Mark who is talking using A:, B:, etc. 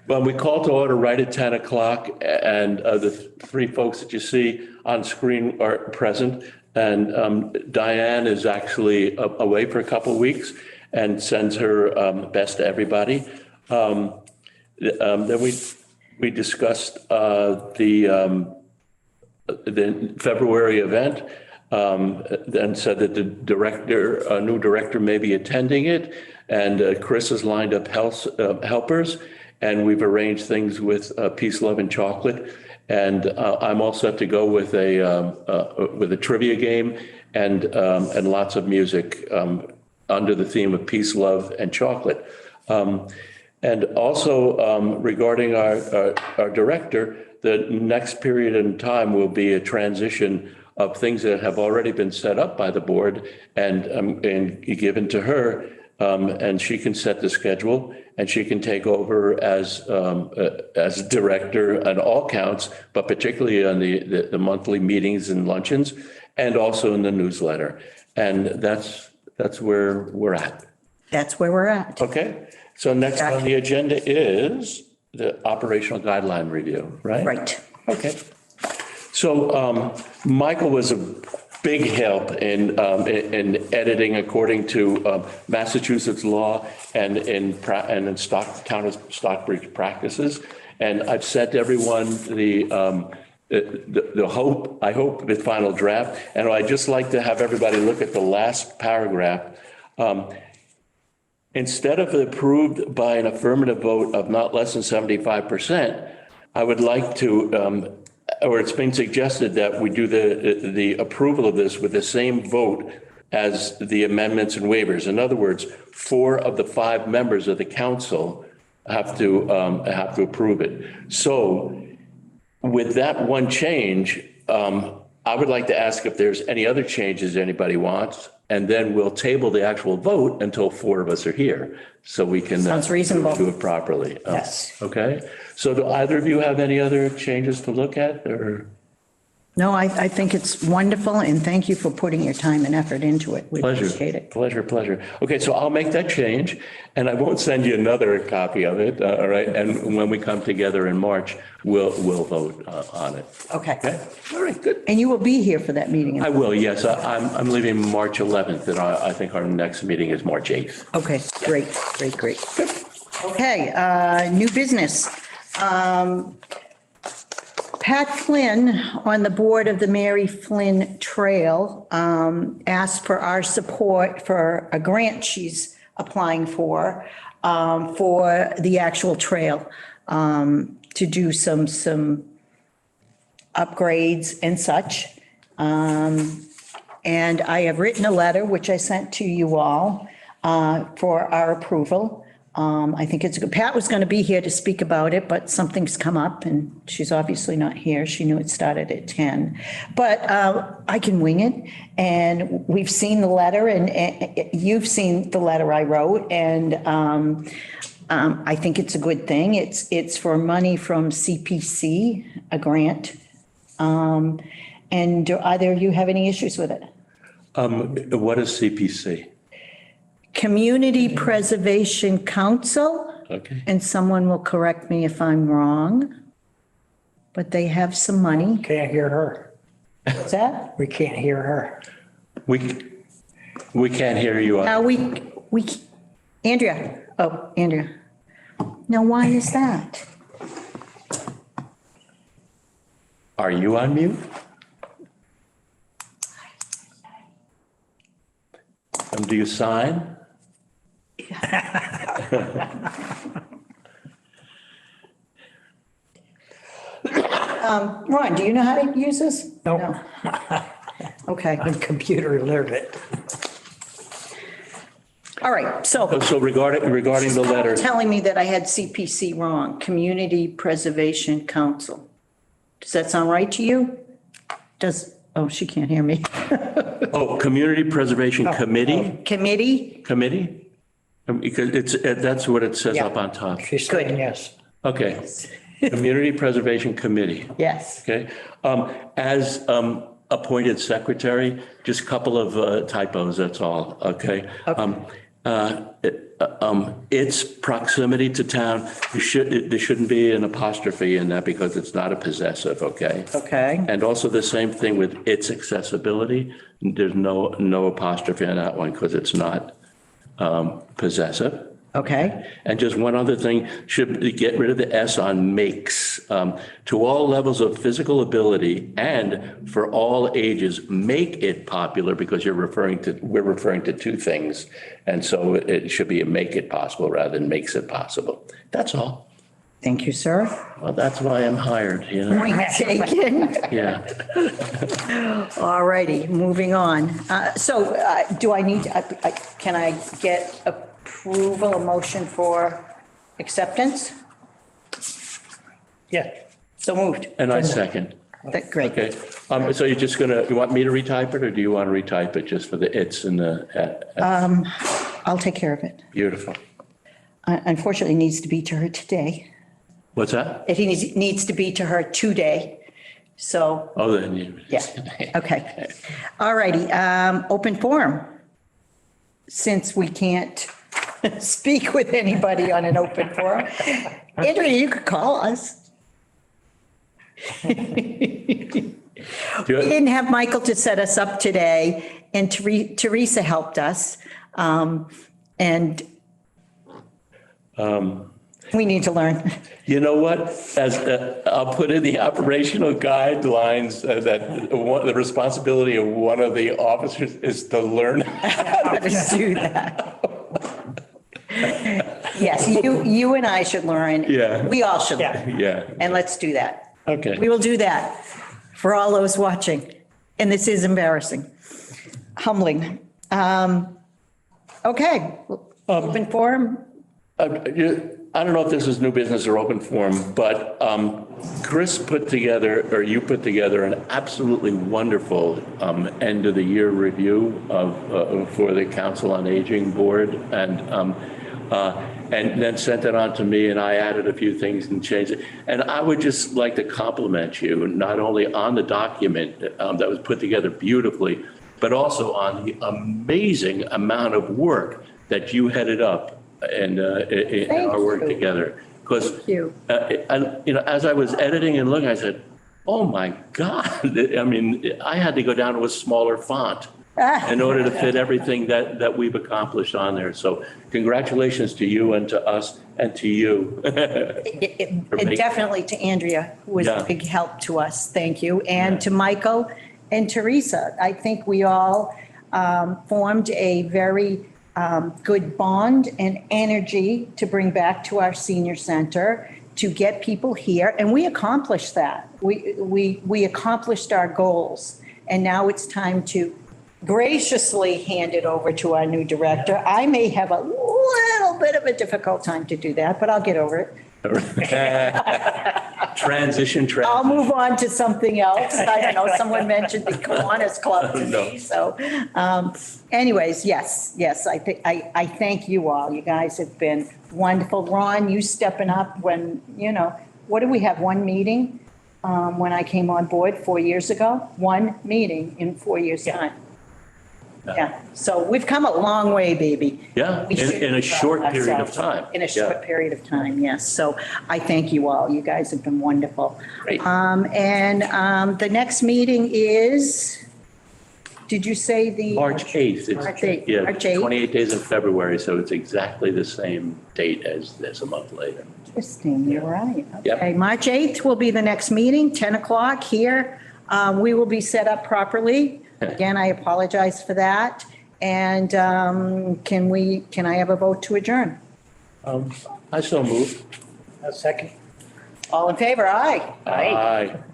A: Well, we call to order right at 10 o'clock, and the three folks that you see on screen are present. And Diane is actually away for a couple of weeks and sends her best to everybody. Then we discussed the February event, and said that a new director may be attending it, and Chris has lined up helpers, and we've arranged things with Peace, Love, and Chocolate, and I'm all set to go with a trivia game and lots of music under the theme of Peace, Love, and Chocolate. And also regarding our director, the next period in time will be a transition of things that have already been set up by the board and given to her, and she can set the schedule and she can take over as director on all counts, but particularly on the monthly meetings and luncheons, and also in the newsletter. And that's where we're at.
B: That's where we're at.
A: Okay. So next on the agenda is the operational guideline review, right?
B: Right.
A: Okay. So Michael was a big help in editing according to Massachusetts law and in town of Stockbridge practices. And I've sent everyone the hope, I hope, the final draft. And I'd just like to have everybody look at the last paragraph. Instead of approved by an affirmative vote of not less than 75%, I would like to, or it's been suggested that we do the approval of this with the same vote as the amendments and waivers. In other words, 4 of the 5 members of the council have to approve it. So with that one change, I would like to ask if there's any other changes anybody wants, and then we'll table the actual vote until 4 of us are here, so we can
B: Sounds reasonable.
A: do it properly.
B: Yes.
A: Okay. So do either of you have any other changes to look at, or?
B: No, I think it's wonderful, and thank you for putting your time and effort into it. We appreciate it.
A: Pleasure. Okay, so I'll make that change, and I won't send you another copy of it, all right? And when we come together in March, we'll vote on it.
B: Okay.
A: All right, good.
B: And you will be here for that meeting?
A: I will, yes. I'm leaving March 11th, and I think our next meeting is March 8th.
B: Okay, great. Okay, new business. Pat Flynn, on the board of the Mary Flynn Trail, asked for our support for a grant she's applying for the actual trail, to do some upgrades and such. And I have written a letter, which I sent to you all, for our approval. I think it's good. Pat was going to be here to speak about it, but something's come up and she's obviously not here. She knew it started at 10, but I can wing it. And we've seen the letter, and you've seen the letter I wrote, and I think it's a good thing. It's for money from CPC, a grant. And do either of you have any issues with it?
A: What is CPC?
B: Community Preservation Council.
A: Okay.
B: And someone will correct me if I'm wrong, but they have some money.
C: Can't hear her.
B: What's that?
C: We can't hear her.
A: We can't hear you.
B: Now Andrea. Oh, Andrea. Now, why is that?
A: Are you on mute? Do you sign?
B: Ron, do you know how to use this?
C: No.
B: Okay.
C: I'm computer literate.
B: All right. So
A: So regarding the letter,
B: telling me that I had CPC wrong, Community Preservation Council. Does that sound right to you? She can't hear me.
A: Community Preservation Committee?
B: Committee?
A: Because that's what it says
C: Yeah.
A: up on top.
C: She's saying yes.
A: Okay. Community Preservation Committee.
B: Yes.
A: Okay. As appointed secretary, just a couple of typos, that's all. Okay. its proximity to town, there shouldn't be an apostrophe in that because it's not a possessive, okay?
B: Okay.
A: And also the same thing with its accessibility. There's no apostrophe on that one because it's not possessive.
B: Okay.
A: And just one other thing, should get rid of the S on makes. To all levels of physical ability and for all ages, make it popular because we're referring to two things. And so it should be a make it possible rather than makes it possible. That's all.
B: Thank you, sir.
A: Well, that's why I'm hired, you know?
B: Point taken.
A: Yeah.
B: All righty, moving on. So do I need, can I get approval, a motion for acceptance?
C: Yeah.
B: So moved.
A: And I second.
B: Great.
A: Okay. So you want me to retype it or do you want to retype it just for the its and the?
B: I'll take care of it.
A: Beautiful.
B: Unfortunately, it needs to be to her today.
A: What's that?
B: It needs to be to her today. So,
A: Oh, then you.
B: yeah, okay. All righty, open forum. Since we can't speak with anybody on an open forum. Andrea, you could call us. We didn't have Michael to set us up today, and Teresa helped us. And we need to learn.
A: You know what? As I'll put in the operational guidelines that the responsibility of one of the officers is to learn.
B: How to do that. Yes, you and I should learn.
A: Yeah.
B: We all should learn.
A: Yeah.
B: And let's do that.
A: Okay.
B: We will do that for all those watching. And this is embarrassing, humbling. Okay, open forum.
A: I don't know if this is new business or open forum, but Chris put together, or you put together an absolutely wonderful end of the year review for the Council on Aging Board, and then sent it on to me, and I added a few things and changed it. And I would just like to compliment you, not only on the document that was put together beautifully, but also on the amazing amount of work that you headed up and in our work together. Because, as I was editing and looking, I said, oh my God. I mean, I had to go down to a smaller font in order to fit everything that we've accomplished on there. So congratulations to you and to us and to you.
B: And definitely to Andrea, who was a
A: Yeah.
B: big help to us. Thank you. And to Michael and Teresa. I think we all formed a very good bond and energy to bring back to our senior center, to get people here. And we accomplished that. We accomplished our goals. And now it's time to graciously hand it over to our new director. I may have a little bit of a difficult time to do that, but I'll get over it.
A: Transition.
B: I'll move on to something else. I don't know, someone mentioned the Kiwanis Club to
A: No.
B: me, so, anyways, yes, I thank you all. You guys have been wonderful. Ron, you stepping up when, what did we have, one meeting? When I came on board 4 years ago, one meeting in 4 years' time. Yeah, so we've come a long way, baby.
A: Yeah,
B: We should
A: in a short
B: proud
A: period of
B: ourselves.
A: time.
B: In a
A: Yeah.
B: short period of time, yes. So I thank you all. You guys have been wonderful.
A: Great.
B: The next meeting is, did you say the?
A: March 8th. It's-
B: March 8th.
A: Yeah,
B: March 8th.
A: 28 days in February, so it's exactly the same date as a month later.
B: Interesting, you're right.
A: Yep.
B: Okay, March 8th will be the next meeting, 10 o'clock here. We will be set up properly. Again, I apologize for that. And can I have a vote to adjourn?
A: I so move.
C: A second.
B: All in favor? Aye.
A: Aye.